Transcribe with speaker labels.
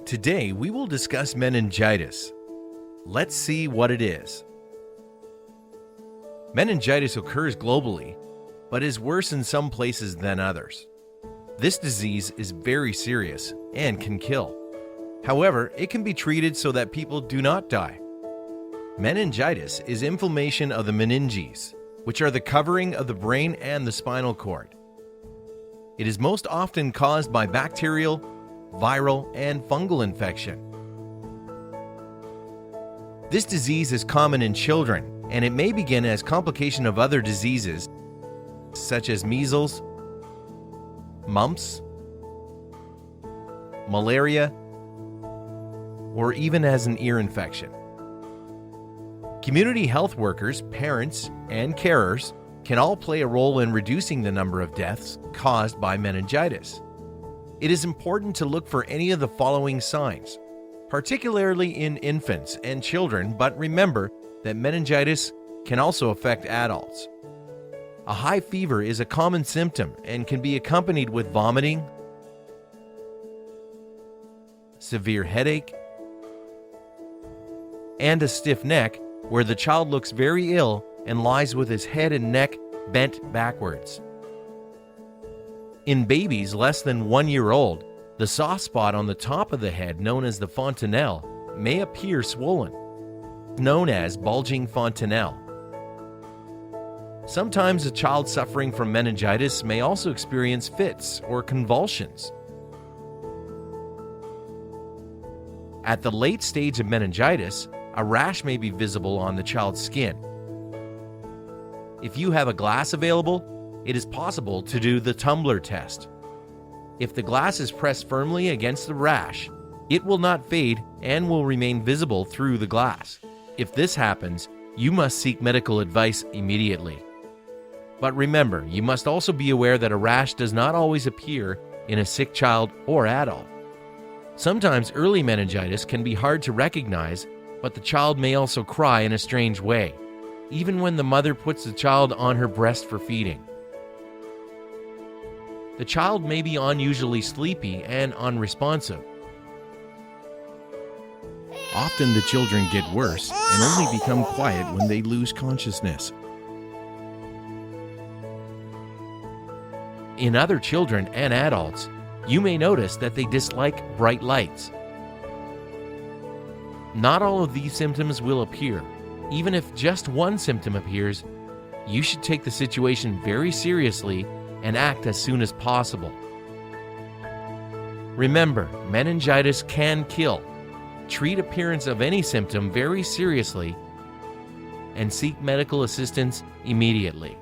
Speaker 1: Today, we will discuss meningitis. Let's see what it is. Meningitis occurs globally, but is worse in some places than others. This disease is very serious and can kill. However, it can be treated so that people do not die. Meningitis is inflammation of the meninges, which are the covering of the brain and the spinal cord. It is most often caused by bacterial, viral, and fungal infection. This disease is common in children, and it may begin as complication of other diseases, such as measles, mumps, malaria, or even as an ear infection. Community health workers, parents, and carers can all play a role in reducing the number of deaths caused by meningitis. It is important to look for any of the following signs, particularly in infants and children, but remember that meningitis can also affect adults. A high fever is a common symptom and can be accompanied with vomiting, severe headache, and a stiff neck where the child looks very ill and lies with his head and neck bent backwards. In babies less than 1 year old, the soft spot on the top of the head, known as the fontanelle, may appear swollen, known as bulging fontanelle. Sometimes a child suffering from meningitis may also experience fits or convulsions. At the late stage of meningitis, a rash may be visible on the child's skin. If you have a glass available, it is possible to do the tumbler test. If the glass is pressed firmly against the rash, it will not fade and will remain visible through the glass. If this happens, you must seek medical advice immediately. But remember, you must also be aware that a rash does not always appear in a sick child or adult. Sometimes early meningitis can be hard to recognize, but the child may also cry in a strange way, even when the mother puts the child on her breast for feeding. The child may be unusually sleepy and unresponsive.
Speaker 2: Often the children get worse and only become quiet when they lose consciousness.
Speaker 1: In other children and adults, you may notice that they dislike bright lights. Not all of these symptoms will appear. Even if just one symptom appears, you should take the situation very seriously and act as soon as possible. Remember, meningitis can kill. Treat appearance of any symptom very seriously and seek medical assistance immediately.